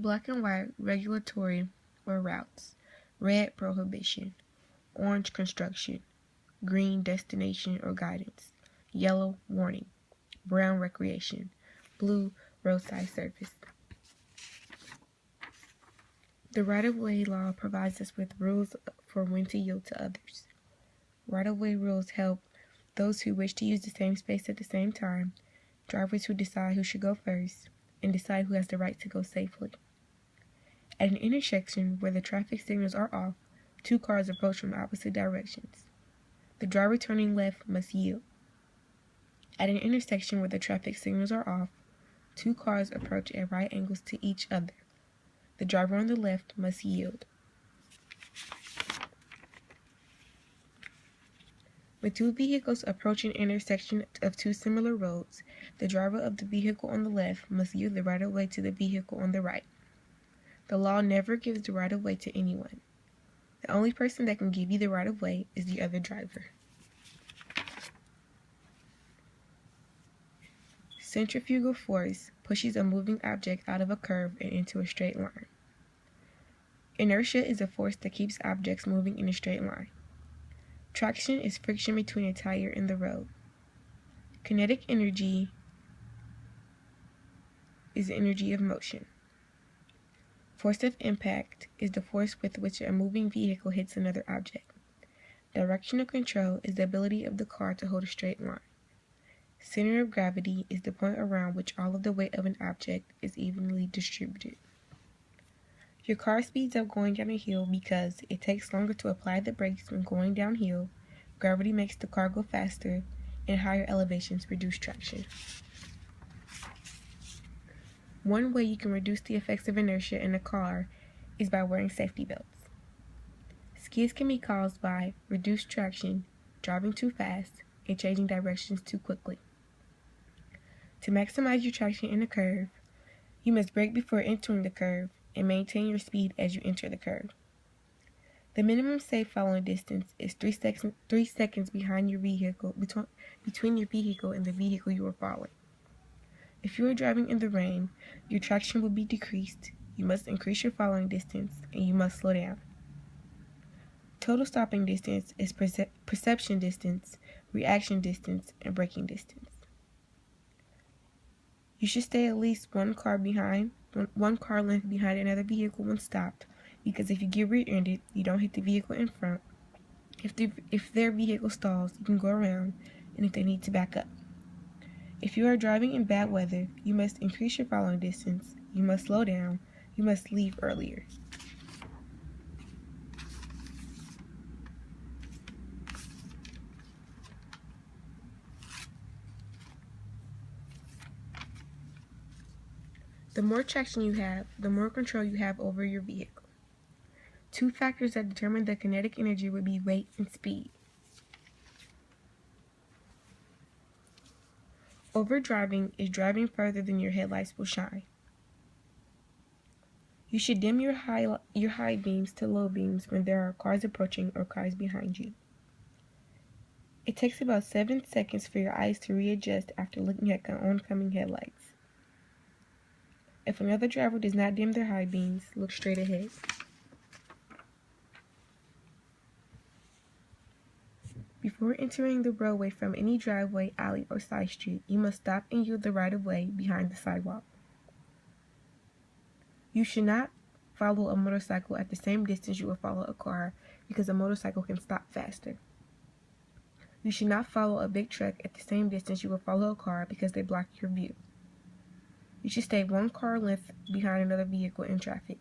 Black and white, regulatory or routes. Red, prohibition. Orange, construction. Green, destination or guidance. Yellow, warning. Brown, recreation. Blue, roadside service. The right-of-way law provides us with rules for when to yield to others. Right-of-way rules help those who wish to use the same space at the same time, drivers who decide who should go first, and decide who has the right to go safely. At an intersection where the traffic signals are off, two cars approach from opposite directions. The driver turning left must yield. At an intersection where the traffic signals are off, two cars approach at right angles to each other. The driver on the left must yield. When two vehicles approach an intersection of two similar roads, the driver of the vehicle on the left must yield the right-of-way to the vehicle on the right. The law never gives the right-of-way to anyone. The only person that can give you the right-of-way is the other driver. Centrifugal force pushes a moving object out of a curve and into a straight line. Inertia is a force that keeps objects moving in a straight line. Traction is friction between a tire and the road. Kinetic energy is the energy of motion. Force of impact is the force with which a moving vehicle hits another object. Directional control is the ability of the car to hold a straight line. Center of gravity is the point around which all of the weight of an object is evenly distributed. Your car speeds up going down a hill because it takes longer to apply the brakes when going downhill, gravity makes the car go faster, and higher elevations reduce traction. One way you can reduce the effects of inertia in a car is by wearing safety belts. Skids can be caused by reduced traction, driving too fast, and changing directions too quickly. To maximize your traction in a curve, you must brake before entering the curve and maintain your speed as you enter the curve. The minimum safe following distance is 3 seconds behind your vehicle, between your vehicle and the vehicle you are following. If you are driving in the rain, your traction will be decreased, you must increase your following distance, and you must slow down. Total stopping distance is perception distance, reaction distance, and braking distance. You should stay at least one car length behind another vehicle when stopped, because if you get rear-ended, you don't hit the vehicle in front. If their vehicle stalls, you can go around, and if they need to back up. If you are driving in bad weather, you must increase your following distance, you must slow down, you must leave earlier. The more traction you have, the more control you have over your vehicle. Two factors that determine the kinetic energy would be weight and speed. Overdriving is driving further than your headlights will shine. You should dim your high beams to low beams when there are cars approaching or cars behind you. It takes about 7 seconds for your eyes to readjust after looking at oncoming headlights. If another driver does not dim their high beams, look straight ahead. Before entering the roadway from any driveway, alley, or side street, you must stop and yield the right-of-way behind the sidewalk. You should not follow a motorcycle at the same distance you will follow a car because a motorcycle can stop faster. You should not follow a big truck at the same distance you will follow a car because they block your view. You should stay one car length behind another vehicle in traffic.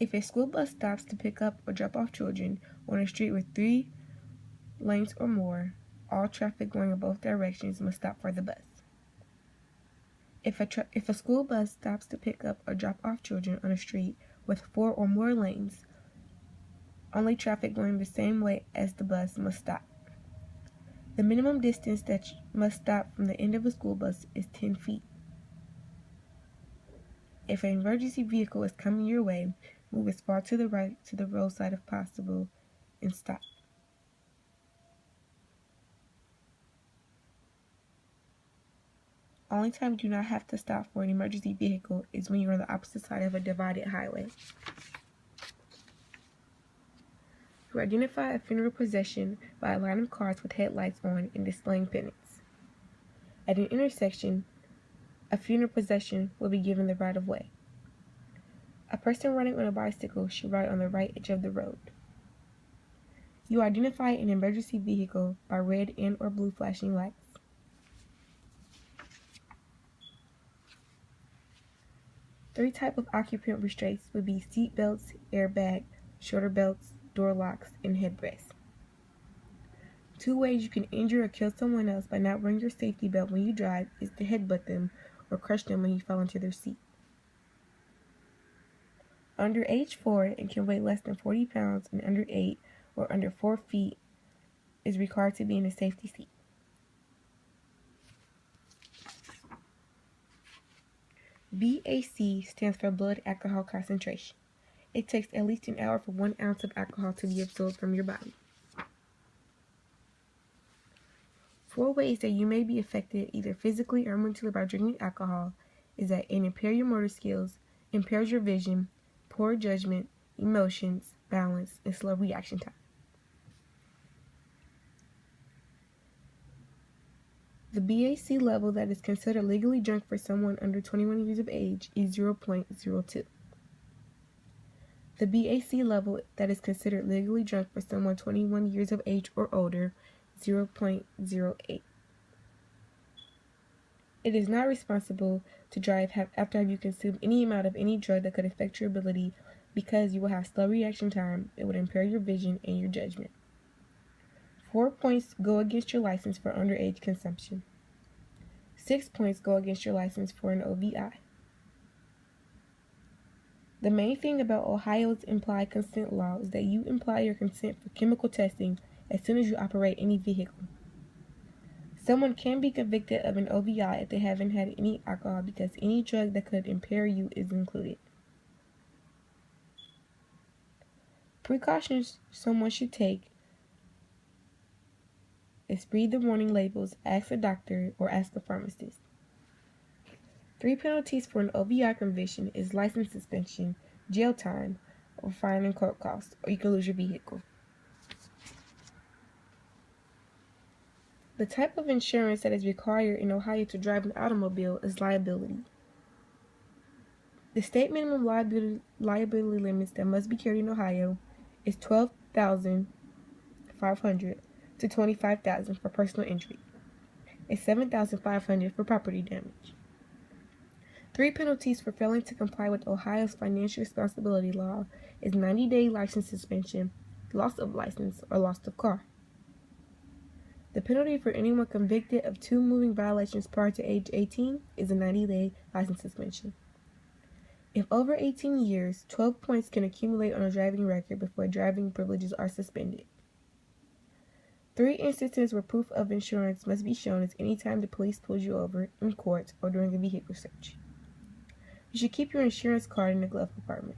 If a school bus stops to pick up or drop off children on a street with 3 lanes or more, all traffic going in both directions must stop for the bus. If a school bus stops to pick up or drop off children on a street with 4 or more lanes, only traffic going the same way as the bus must stop. The minimum distance that must stop from the end of a school bus is 10 feet. If an emergency vehicle is coming your way, move as far to the right to the roadside if possible and stop. only time you do not have to stop for an emergency vehicle is when you're on the opposite side of a divided highway. You identify a funeral procession by a line of cars with headlights on and displaying pennants. At an intersection, a funeral procession will be given the right of way. A person riding on a bicycle should ride on the right edge of the road. You identify an emergency vehicle by red and or blue flashing lights. Three types of occupant restraints would be seat belts, airbag, shoulder belts, door locks, and headrests. 2 ways you can injure or kill someone else by not wearing your safety belt when you drive is to headbutt them or crush them when you fall into their seat. Under age 4 and can weigh less than 40 pounds and under 8 or under 4 feet is required to be in a safety seat. BAC stands for blood alcohol concentration. It takes at least an hour for 1 ounce of alcohol to be absorbed from your body. 4 ways that you may be affected either physically or mentally by drinking alcohol is that it impairs your motor skills, impairs your vision, poor judgment, emotions, balance, and slow reaction time. The BAC level that is considered legally drunk for someone under 21 years of age is 0.02. The BAC level that is considered legally drunk for someone 21 years of age or older, 0.08. It is not responsible to drive after you consumed any amount of any drug that could affect your ability because you will have slow reaction time, it would impair your vision and your judgment. 4 points go against your license for underage consumption. 6 points go against your license for an OVI. The main thing about Ohio's implied consent law is that you imply your consent for chemical testing as soon as you operate any vehicle. Someone can be convicted of an OVI if they haven't had any alcohol because any drug that could impair you is included. Precautions someone should take is read the warning labels, ask a doctor, or ask a pharmacist. 3 penalties for an OVI conviction is license suspension, jail time, or fine and court costs, or you can lose your vehicle. The type of insurance that is required in Ohio to drive an automobile is liability. The state minimum liability limits that must be carried in Ohio is $12,500 to $25,000 for personal injury and $7,500 for property damage. 3 penalties for failing to comply with Ohio's financial responsibility law is 90-day license suspension, loss of license, or loss of car. The penalty for anyone convicted of 2 moving violations prior to age 18 is a 90-day license suspension. If over 18 years, 12 points can accumulate on a driving record before driving privileges are suspended. 3 instances where proof of insurance must be shown is anytime the police pulls you over, in court, or during a vehicle search. You should keep your insurance card in the glove compartment.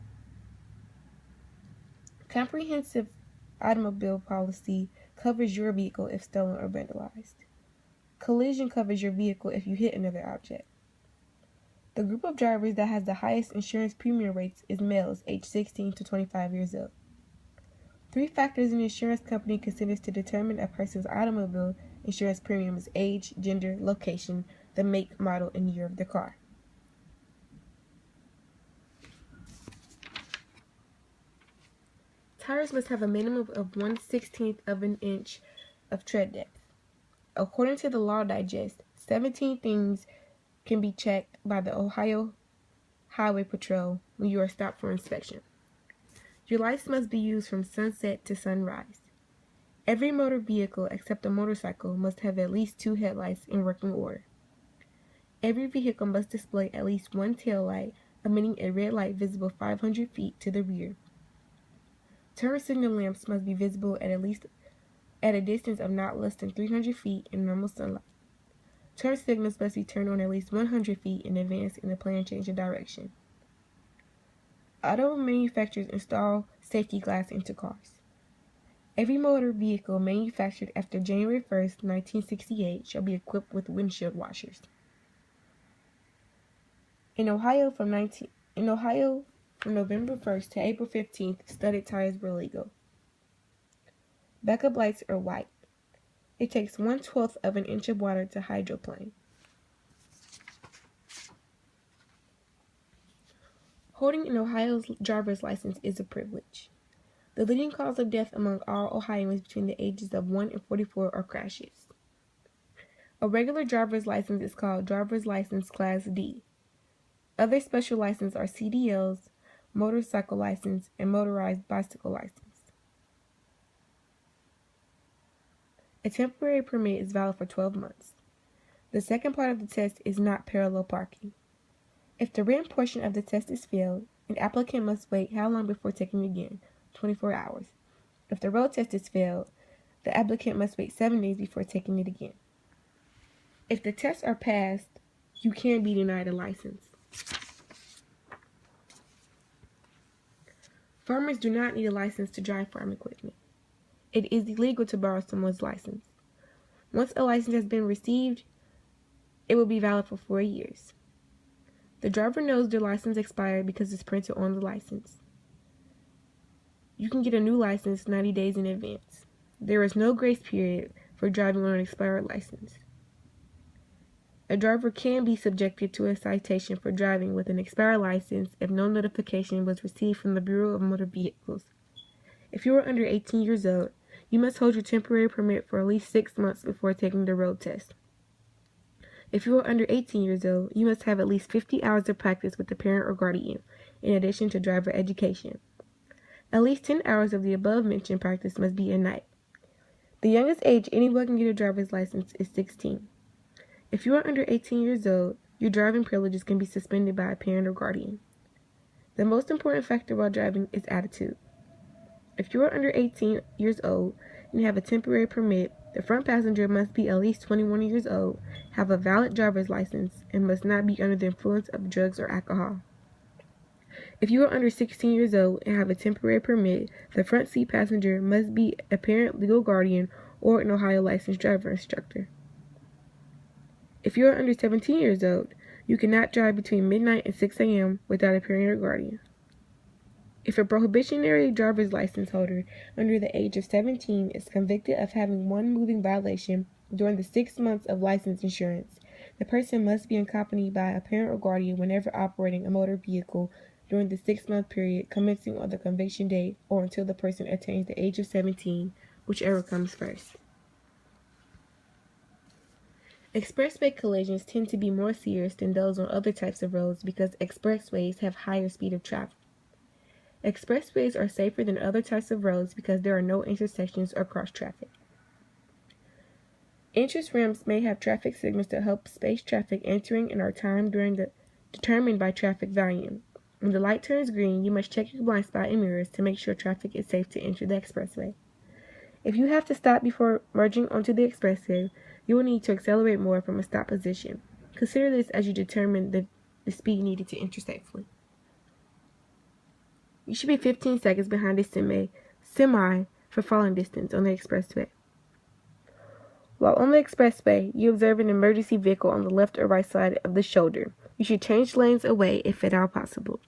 Comprehensive automobile policy covers your vehicle if stolen or vandalized. Collision covers your vehicle if you hit another object. The group of drivers that has the highest insurance premium rates is males aged 16 to 25 years old. 3 factors an insurance company considers to determine a person's automobile insurance premium is age, gender, location, the make, model, and year of the car. Tires must have a minimum of 1/16 of an inch of tread depth. According to the Law Digest, 17 things can be checked by the Ohio Highway Patrol when you are stopped for inspection. Your lights must be used from sunset to sunrise. Every motor vehicle except a motorcycle must have at least 2 headlights in working order. Every vehicle must display at least 1 tail light, emitting a red light visible 500 feet to the rear. Turn signal lamps must be visible at a distance of not less than 300 feet in normal sunlight. Turn signals must be turned on at least 100 feet in advance in the planned change of direction. Auto manufacturers install safety glass into cars. Every motor vehicle manufactured after January 1st, 1968 shall be equipped with windshield washers. In Ohio, from November 1st to April 15th, studded tires were legal. Backup lights are white. It takes 1/12 of an inch of water to hydroplane. Holding an Ohio's driver's license is a privilege. The leading cause of death among all Ohioans between the ages of 1 and 44 are crashes. A regular driver's license is called Driver's License Class D. Other special licenses are CDLs, motorcycle license, and motorized bicycle license. A temporary permit is valid for 12 months. The second part of the test is not parallel parking. If the written portion of the test is failed, an applicant must wait how long before taking it again? 24 hours. If the road test is failed, the applicant must wait 7 days before taking it again. If the tests are passed, you can be denied a license. Farmers do not need a license to drive farm equipment. It is illegal to borrow someone's license. Once a license has been received, it will be valid for 4 years. The driver knows their license expired because it's printed on the license. You can get a new license 90 days in advance. There is no grace period for driving on an expired license. A driver can be subjected to a citation for driving with an expired license if no notification was received from the Bureau of Motor Vehicles. If you are under 18 years old, you must hold your temporary permit for at least 6 months before taking the road test. If you are under 18 years old, you must have at least 50 hours of practice with a parent or guardian, in addition to driver education. At least 10 hours of the above-mentioned practice must be at night. The youngest age anyone can get a driver's license is 16. If you are under 18 years old, your driving privileges can be suspended by a parent or guardian. The most important factor while driving is attitude. If you are under 18 years old and have a temporary permit, the front passenger must be at least 21 years old, have a valid driver's license, and must not be under the influence of drugs or alcohol. If you are under 16 years old and have a temporary permit, the front seat passenger must be a parent, legal guardian, or an Ohio licensed driver instructor. If you are under 17 years old, you cannot drive between midnight and 6 a.m. without a parent or guardian. If a prohibitionary driver's license holder under the age of 17 is convicted of having one moving violation during the 6 months of license insurance, the person must be accompanied by a parent or guardian whenever operating a motor vehicle during the 6-month period commencing on the conviction date or until the person attains the age of 17, whichever comes first. Expressway collisions tend to be more serious than those on other types of roads because expressways have higher speed of travel. Expressways are safer than other types of roads because there are no intersections or cross traffic. Entrance ramps may have traffic signals to help space traffic entering and are timed determined by traffic volume. When the light turns green, you must check your blind spot and mirrors to make sure traffic is safe to enter the expressway. If you have to stop before merging onto the expressway, you will need to accelerate more from a stop position. Consider this as you determine the speed needed to enter safely. You should be 15 seconds behind a semi for falling distance on the expressway. While on the expressway, you observe an emergency vehicle on the left or right side of the shoulder. You should change lanes away if at all possible.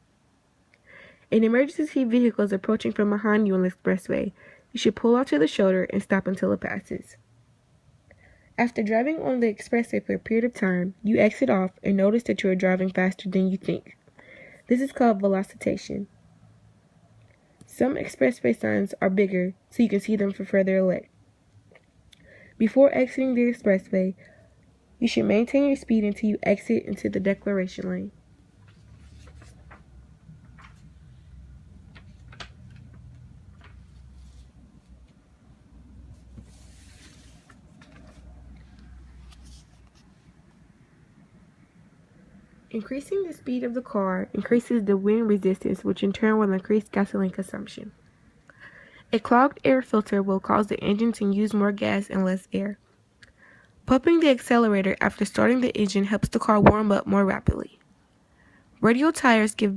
An emergency vehicle is approaching from behind you on the expressway. You should pull off to the shoulder and stop until it passes. After driving on the expressway for a period of time, you exit off and notice that you are driving faster than you think. This is called velocitation. Some expressway signs are bigger, so you can see them from further away. Before exiting the expressway, you should maintain your speed until you exit into the declaration lane. Increasing the speed of the car increases the wind resistance, which in turn will increase gasoline consumption. A clogged air filter will cause the engine to use more gas and less air. Pumping the accelerator after starting the engine helps the car warm up more rapidly. Radial tires give